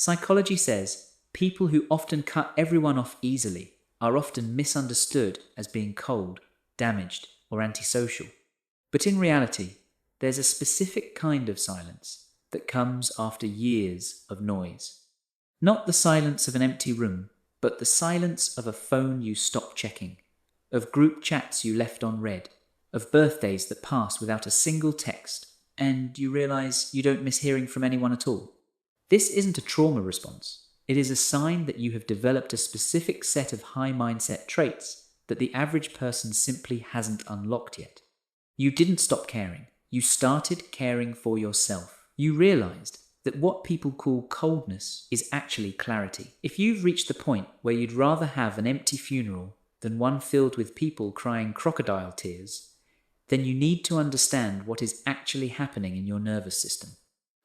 Psychology says people who often cut everyone off easily are often misunderstood as being cold, damaged, or antisocial. But in reality, there's a specific kind of silence that comes after years of noise. Not the silence of an empty room, but the silence of a phone you stopped checking, of group chats you left unread, of birthdays that passed without a single text, and you realize you don't miss hearing from anyone at all. This isn't a trauma response. It is a sign that you have developed a specific set of high mindset traits that the average person simply hasn't unlocked yet. You didn't stop caring. You started caring for yourself. You realized that what people call coldness is actually clarity. If you've reached the point where you'd rather have an empty funeral than one filled with people crying crocodile tears, then you need to understand what is actually happening in your nervous system.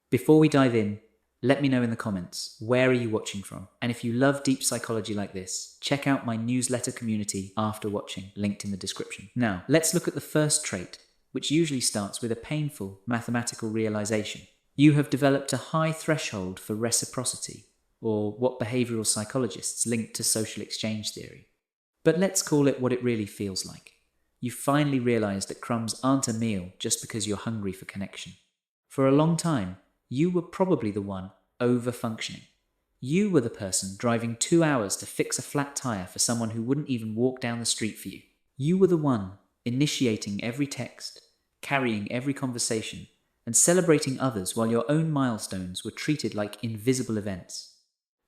Before we dive in, let me know in the comments, where are you watching from? And if you love deep psychology like this, check out my newsletter community after watching, linked in the description. Now, let's look at the first trait, which usually starts with a painful mathematical realization. You have developed a high threshold for reciprocity, or what behavioral psychologists link to social exchange theory. But let's call it what it really feels like. You finally realized that crumbs aren't a meal just because you're hungry for connection. For a long time, you were probably the one over-functioning. You were the person driving 2 hours to fix a flat tire for someone who wouldn't even walk down the street for you. You were the one initiating every text, carrying every conversation, and celebrating others while your own milestones were treated like invisible events.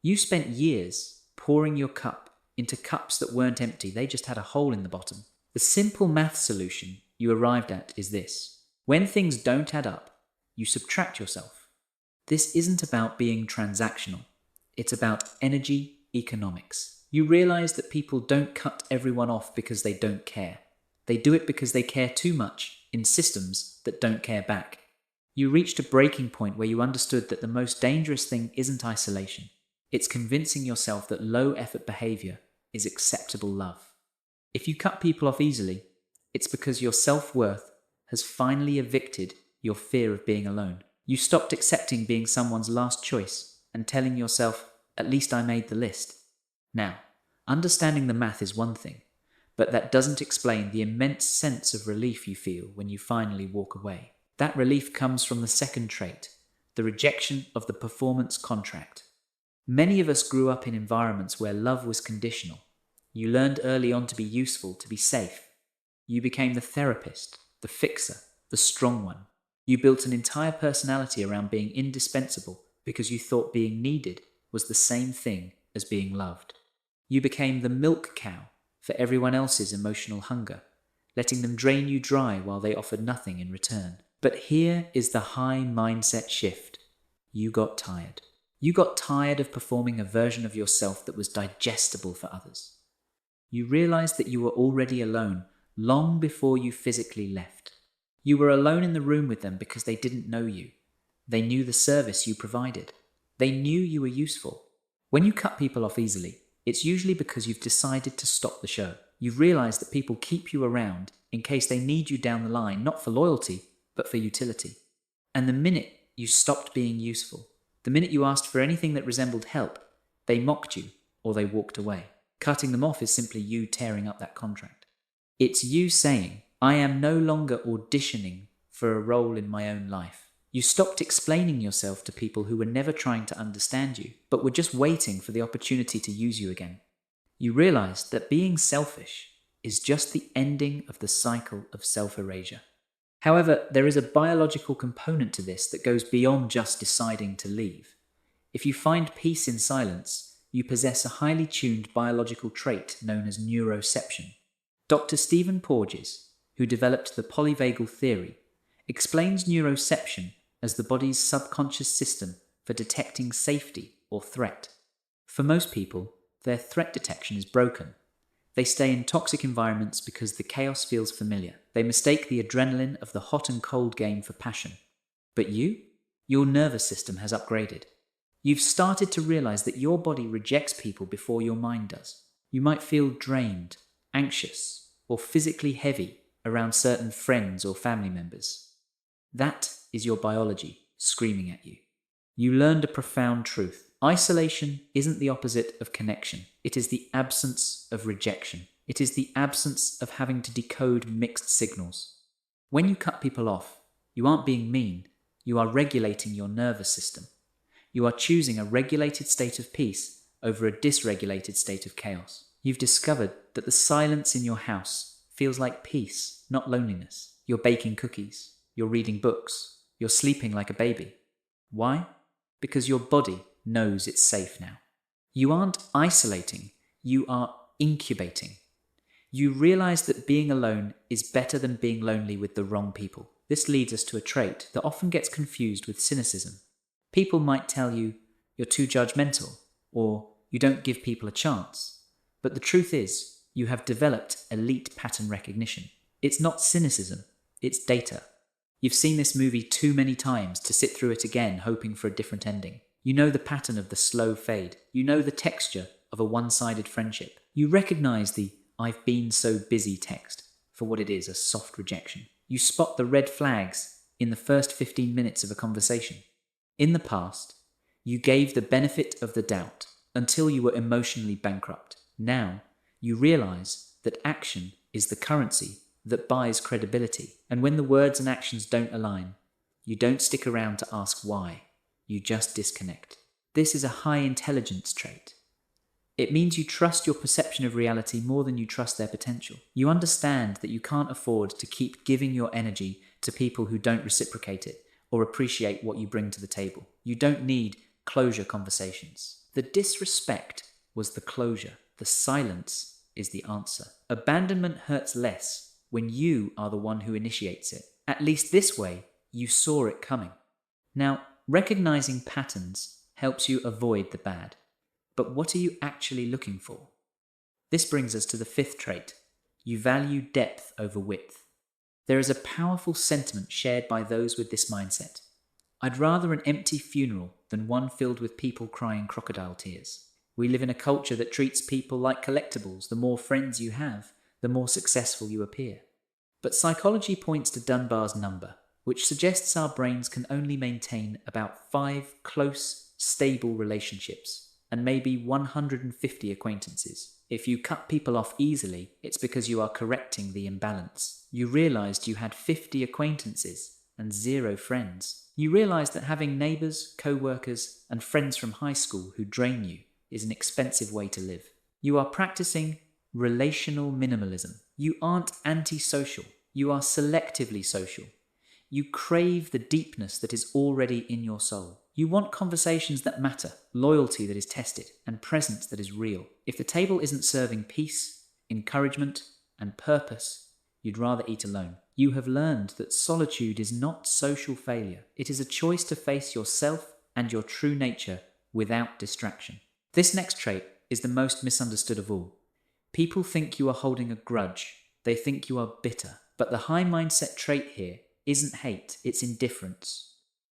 You spent years pouring your cup into cups that weren't empty, they just had a hole in the bottom. The simple math solution you arrived at is this. When things don't add up, you subtract yourself. This isn't about being transactional. It's about energy economics. You realize that people don't cut everyone off because they don't care. They do it because they care too much in systems that don't care back. You reached a breaking point where you understood that the most dangerous thing isn't isolation. It's convincing yourself that low-effort behavior is acceptable love. If you cut people off easily, it's because your self-worth has finally evicted your fear of being alone. You stopped accepting being someone's last choice and telling yourself, at least I made the list. Now, understanding the math is one thing, but that doesn't explain the immense sense of relief you feel when you finally walk away. That relief comes from the second trait, the rejection of the performance contract. Many of us grew up in environments where love was conditional. You learned early on to be useful, to be safe. You became the therapist, the fixer, the strong one. You built an entire personality around being indispensable because you thought being needed was the same thing as being loved. You became the milk cow for everyone else's emotional hunger, letting them drain you dry while they offered nothing in return. But here is the high mindset shift. You got tired. You got tired of performing a version of yourself that was digestible for others. You realized that you were already alone long before you physically left. You were alone in the room with them because they didn't know you. They knew the service you provided. They knew you were useful. When you cut people off easily, it's usually because you've decided to stop the show. You've realized that people keep you around in case they need you down the line, not for loyalty, but for utility. And the minute you stopped being useful, the minute you asked for anything that resembled help, they mocked you or they walked away. Cutting them off is simply you tearing up that contract. It's you saying, I am no longer auditioning for a role in my own life. You stopped explaining yourself to people who were never trying to understand you, but were just waiting for the opportunity to use you again. You realized that being selfish is just the ending of the cycle of self-erasure. However, there is a biological component to this that goes beyond just deciding to leave. If you find peace in silence, you possess a highly tuned biological trait known as neuroception. Dr. Stephen Porges, who developed the polyvagal theory, explains neuroception as the body's subconscious system for detecting safety or threat. For most people, their threat detection is broken. They stay in toxic environments because the chaos feels familiar. They mistake the adrenaline of the hot and cold game for passion. But your nervous system has upgraded. You've started to realize that your body rejects people before your mind does. You might feel drained, anxious, or physically heavy around certain friends or family members. That is your biology screaming at you. You learned a profound truth. Isolation isn't the opposite of connection. It is the absence of rejection. It is the absence of having to decode mixed signals. When you cut people off, you aren't being mean. You are regulating your nervous system. You are choosing a regulated state of peace over a dysregulated state of chaos. You've discovered that the silence in your house feels like peace, not loneliness. You're baking cookies. You're reading books. You're sleeping like a baby. Why? Because your body knows it's safe now. You aren't isolating. You are incubating. You realize that being alone is better than being lonely with the wrong people. This leads us to a trait that often gets confused with cynicism. People might tell you, you're too judgmental, or you don't give people a chance. But the truth is, you have developed elite pattern recognition. It's not cynicism, it's data. You've seen this movie too many times to sit through it again hoping for a different ending. You know the pattern of the slow fade. You know the texture of a one-sided friendship. You recognize the "I've been so busy" text for what it is, a soft rejection. You spot the red flags in the first 15 minutes of a conversation. In the past, you gave the benefit of the doubt until you were emotionally bankrupt. Now, you realize that action is the currency that buys credibility. And when the words and actions don't align, you don't stick around to ask why. You just disconnect. This is a high intelligence trait. It means you trust your perception of reality more than you trust their potential. You understand that you can't afford to keep giving your energy to people who don't reciprocate it or appreciate what you bring to the table. You don't need closure conversations. The disrespect was the closure. The silence is the answer. Abandonment hurts less when you are the one who initiates it. At least this way, you saw it coming. Now, recognizing patterns helps you avoid the bad. But what are you actually looking for? This brings us to the fifth trait. You value depth over width. There is a powerful sentiment shared by those with this mindset. I'd rather an empty funeral than one filled with people crying crocodile tears. We live in a culture that treats people like collectibles. The more friends you have, the more successful you appear. But psychology points to Dunbar's number, which suggests our brains can only maintain about 5 close, stable relationships and maybe 150 acquaintances. If you cut people off easily, it's because you are correcting the imbalance. You realized you had 50 acquaintances and 0 friends. You realized that having neighbors, co-workers, and friends from high school who drain you is an expensive way to live. You are practicing relational minimalism. You aren't antisocial. You are selectively social. You crave the deepness that is already in your soul. You want conversations that matter, loyalty that is tested, and presence that is real. If the table isn't serving peace, encouragement, and purpose, you'd rather eat alone. You have learned that solitude is not social failure. It is a choice to face yourself and your true nature without distraction. This next trait is the most misunderstood of all. People think you are holding a grudge. They think you are bitter. But the high mindset trait here isn't hate, it's indifference.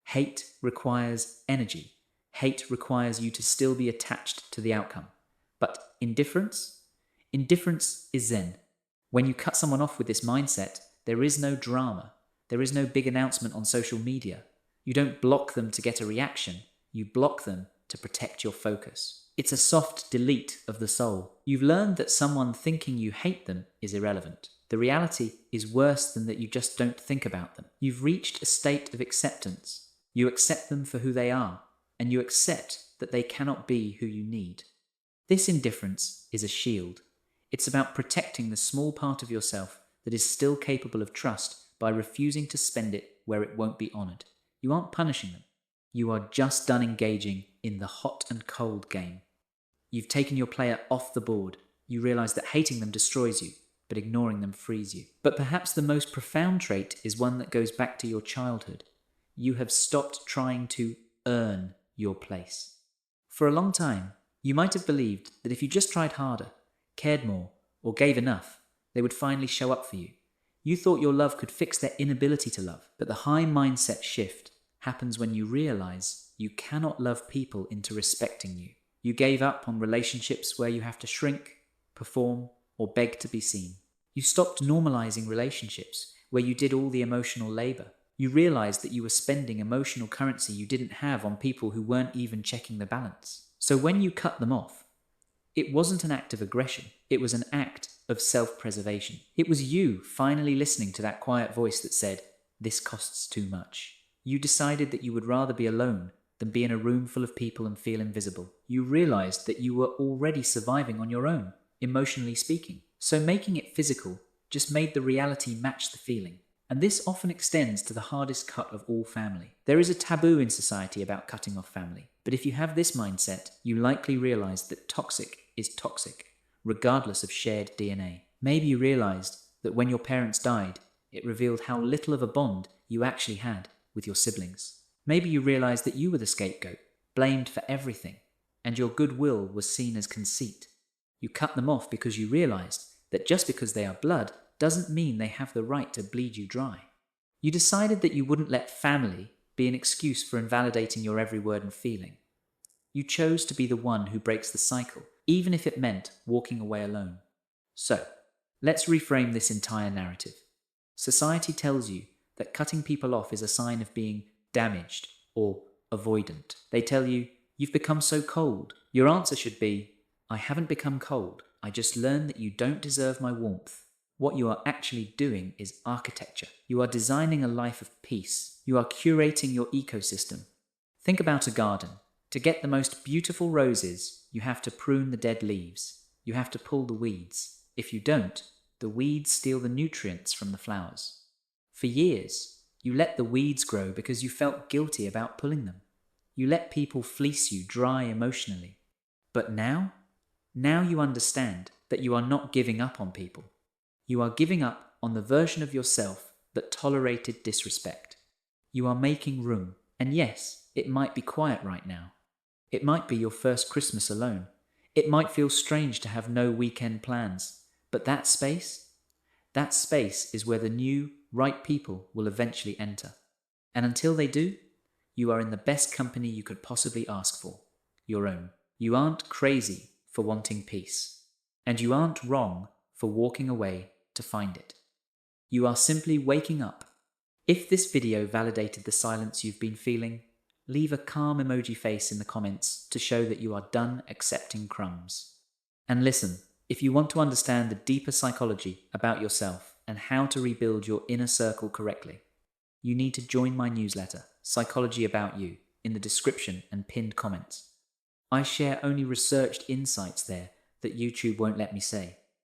Hate requires energy. Hate requires you to still be attached to the outcome. But indifference? Indifference is zen. When you cut someone off with this mindset, there is no drama. There is no big announcement on social media. You don't block them to get a reaction. You block them to protect your focus. It's a soft delete of the soul. You've learned that someone thinking you hate them is irrelevant. The reality is worse than that you just don't think about them. You've reached a state of acceptance. You accept them for who they are, and you accept that they cannot be who you need. This indifference is a shield. It's about protecting the small part of yourself that is still capable of trust by refusing to spend it where it won't be honored. You aren't punishing them. You are just done engaging in the hot and cold game. You've taken your player off the board. You realize that hating them destroys you, but ignoring them frees you. But perhaps the most profound trait is one that goes back to your childhood. You have stopped trying to earn your place. For a long time, you might have believed that if you just tried harder, cared more, or gave enough, they would finally show up for you. You thought your love could fix their inability to love. But the high mindset shift happens when you realize you cannot love people into respecting you. You gave up on relationships where you have to shrink, perform, or beg to be seen. You stopped normalizing relationships where you did all the emotional labor. You realized that you were spending emotional currency you didn't have on people who weren't even checking the balance. So when you cut them off, it wasn't an act of aggression. It was an act of self-preservation. It was you finally listening to that quiet voice that said, "This costs too much." You decided that you would rather be alone than be in a room full of people and feel invisible. You realized that you were already surviving on your own, emotionally speaking. So making it physical just made the reality match the feeling. And this often extends to the hardest cut of all family. There is a taboo in society about cutting off family. But if you have this mindset, you likely realize that toxic is toxic, regardless of shared DNA. Maybe you realized that when your parents died, it revealed how little of a bond you actually had with your siblings. Maybe you realized that you were the scapegoat, blamed for everything, and your goodwill was seen as conceit. You cut them off because you realized that just because they are blood doesn't mean they have the right to bleed you dry. You decided that you wouldn't let family be an excuse for invalidating your every word and feeling. You chose to be the one who breaks the cycle, even if it meant walking away alone. So, let's reframe this entire narrative. Society tells you that cutting people off is a sign of being damaged or avoidant. They tell you, "You've become so cold." Your answer should be, "I haven't become cold. I just learned that you don't deserve my warmth." What you are actually doing is architecture. You are designing a life of peace. You are curating your ecosystem. Think about a garden. To get the most beautiful roses, you have to prune the dead leaves. You have to pull the weeds. If you don't, the weeds steal the nutrients from the flowers. For years, you let the weeds grow because you felt guilty about pulling them. You let people fleece you dry emotionally. But now you understand that you are not giving up on people. You are giving up on the version of yourself that tolerated disrespect. You are making room. And yes, it might be quiet right now. It might be your first Christmas alone. It might feel strange to have no weekend plans. But that space is where the new, right people will eventually enter. And until they do, you are in the best company you could possibly ask for, your own. You aren't crazy for wanting peace. And you aren't wrong for walking away to find it. You are simply waking up. If this video validated the silence you've been feeling, leave a calm emoji face in the comments to show that you are done accepting crumbs. And listen, if you want to understand the deeper psychology about yourself and how to rebuild your inner circle correctly, you need to join my newsletter, Psychology About You, in the description and pinned comments. I share only researched insights there that YouTube won't let me say.